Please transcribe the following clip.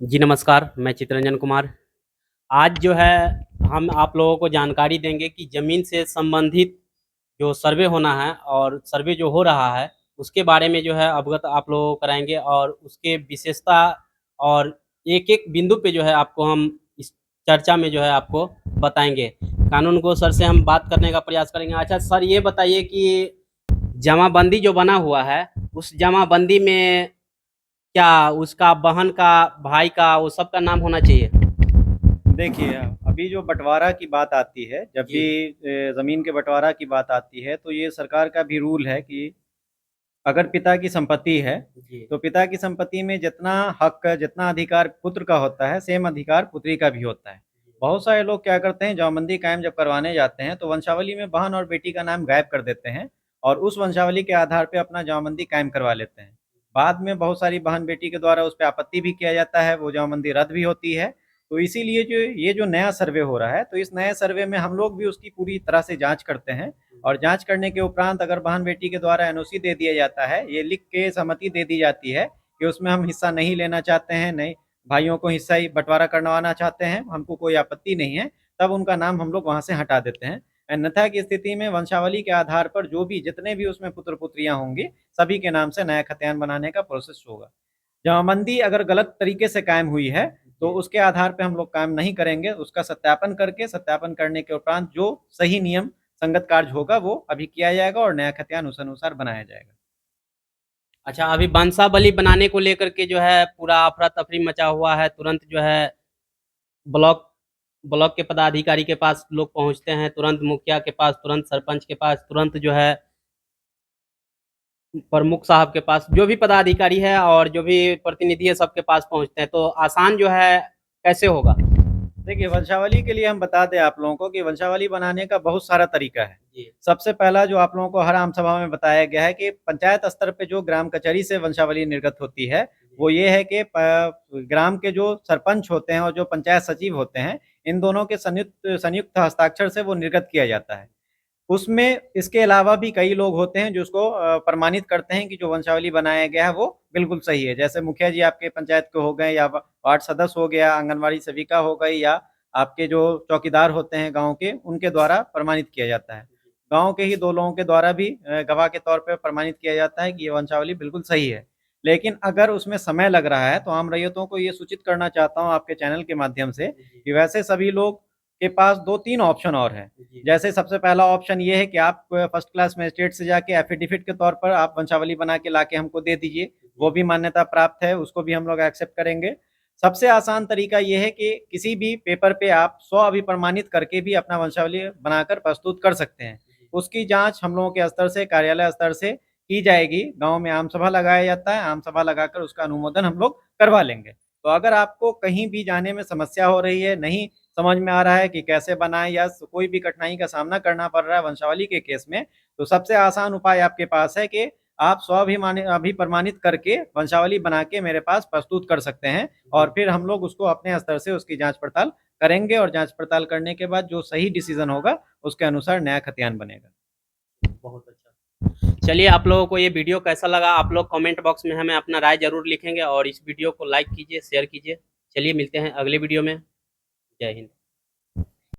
जी नमस्कार, मैं चितरंजन कुमार। आज जो है हम आप लोगों को जानकारी देंगे कि ज़मीन से संबंधित जो सर्वे होना है और सर्वे जो हो रहा है, उसके बारे में जो है अवगत आप लोगों को कराएँगे और उसके विशेषता और एक-एक बिंदु पे जो है आपको हम इस चर्चा में जो है आपको बताएँगे। कानून को सर से हम बात करने का प्रयास करेंगे। अच्छा सर ये बताइए कि जमाबंदी जो बना हुआ है, उस जमाबंदी में क्या उसका बहन का, भाई का, वो सबका नाम होना चाहिए? देखिए, अभी जो बँटवारा की बात आती है, जब जी, भी ज़मीन के बँटवारा की बात आती है, तो ये सरकार का भी रूल है कि अगर पिता की संपत्ति है, जी, तो पिता की संपत्ति में जितना हक, जितना अधिकार पुत्र का होता है, सेम अधिकार पुत्री का भी होता है। बहुत सारे लोग क्या करते हैं, जमाबंदी कायम जब करवाने जाते हैं, तो वंशावली में बहन और बेटी का नाम गायब कर देते हैं और उस वंशावली के आधार पे अपना जमाबंदी कायम करवा लेते हैं। बाद में बहुत सारी बहन-बेटी के द्वारा उस पे आपत्ति भी किया जाता है, वो जमाबंदी रद्द भी होती है। तो इसीलिए जो ये जो नया सर्वे हो रहा है, तो इस नए सर्वे में हम लोग भी उसकी पूरी तरह से जाँच करते हैं और जाँच करने के उपरांत अगर बहन-बेटी के द्वारा एनओसी दे दिया जाता है, ये लिख के सहमति दे दी जाती है कि उसमें हम हिस्सा नहीं लेना चाहते हैं, नहीं भाइयों को हिस्सा ही बँटवारा करवाना चाहते हैं, हमको कोई आपत्ति नहीं है, तब उनका नाम हम लोग वहाँ से हटा देते हैं। अन्यथा की स्थिति में वंशावली के आधार पर जो भी जितने भी उसमें पुत्र-पुत्रियाँ होंगी, सभी के नाम से नया खतियान बनाने का प्रोसेस होगा। जमाबंदी अगर गलत तरीके से कायम हुई है, तो जी। उसके आधार पे हम लोग काम नहीं करेंगे, उसका सत्यापन करने के उपरांत जो सही नियम संगत कार्य होगा वो अभी किया जाएगा और नया खतियान उस अनुसार बनाया जाएगा। अच्छा अभी वंशावली बनाने को लेकर के जो है पूरा अफरा-तफरी मचा हुआ है, तुरंत जो है ब्लॉक ब्लॉक के पदाधिकारी के पास लोग पहुँचते हैं, तुरंत मुखिया के पास, तुरंत सरपंच के पास, तुरंत जो है प्रमुख साहब के पास, जो भी पदाधिकारी है और जो भी प्रतिनिधि है सबके पास पहुँचते हैं, तो आसान जो है कैसे होगा? देखिए, वंशावली के लिए हम बता दें आप लोगों को कि वंशावली बनाने का बहुत सारा तरीका है। जी, सबसे पहला जो आप लोगों को हर आम सभा में बताया गया है कि पंचायत स्तर पे जो ग्राम कचहरी से वंशावली निर्गत होती है, जी, वो ये है कि प ग्राम के जो सरपंच होते हैं और जो पंचायत सचिव होते हैं, इन दोनों के संयुक्त संयुक्त हस्ताक्षर से वो निर्गत किया जाता है। उसमें इसके अलावा भी कई लोग होते हैं जो उसको प्रमाणित करते हैं कि जो वंशावली बनाया गया है वो बिल्कुल सही है। जैसे मुखिया जी आपके पंचायत के हो गए या वार्ड सदस्य हो गया, आंगनवाड़ी सेविका हो गई या आपके जो चौकीदार होते हैं गाँव के, उनके द्वारा प्रमाणित किया जाता है। गाँव के ही 2 लोगों के द्वारा भी गवाह के तौर पे प्रमाणित किया जाता है कि ये वंशावली बिल्कुल सही है। लेकिन अगर उसमें समय लग रहा है तो आम रैयतों को ये सूचित करना चाहता हूँ आपके चैनल के माध्यम से जी, कि वैसे सभी लोग के पास 2-3 ऑप्शन और हैं। जी, जैसे सबसे पहला ऑप्शन ये है कि आप फर्स्ट क्लास मजिस्ट्रेट से जाके एफिडेविट के तौर पर आप वंशावली बना के लाके हमको दे दीजिए, वो जी, भी मान्यता प्राप्त है, उसको भी हम लोग एक्सेप्ट करेंगे। सबसे आसान तरीका ये है कि किसी भी पेपर पे आप स्व-अभिप्रमाणित करके भी अपना वंशावली बनाकर प्रस्तुत कर सकते हैं। जी, उसकी जाँच हम लोगों के स्तर से, कार्यालय स्तर से की जाएगी। गाँव में आम सभा लगाया जाता है, आम सभा लगाकर उसका अनुमोदन हम लोग करवा लेंगे। तो अगर आपको कहीं भी जाने में समस्या हो रही है, नहीं समझ में आ रहा है कि कैसे बनाएँ या कोई भी कठिनाई का सामना करना पड़ रहा है वंशावली के केस में, तो सबसे आसान उपाय आपके पास है कि आप अभिप्रमाणित करके वंशावली बना के मेरे पास प्रस्तुत कर सकते हैं और जी, फिर हम लोग उसको अपने स्तर से उसकी जाँच-पड़ताल करेंगे और जाँच-पड़ताल करने के बाद जो सही डिसीज़न होगा, उसके अनुसार नया खतियान बनेगा। बहुत अच्छा। चलिए आप लोगों को ये वीडियो कैसा लगा आप लोग कमेंट बॉक्स में हमें अपना राय ज़रूर लिखेंगे और इस वीडियो को लाइक कीजिए, शेयर कीजिए। चलिए मिलते हैं अगले वीडियो में। जय हिंद।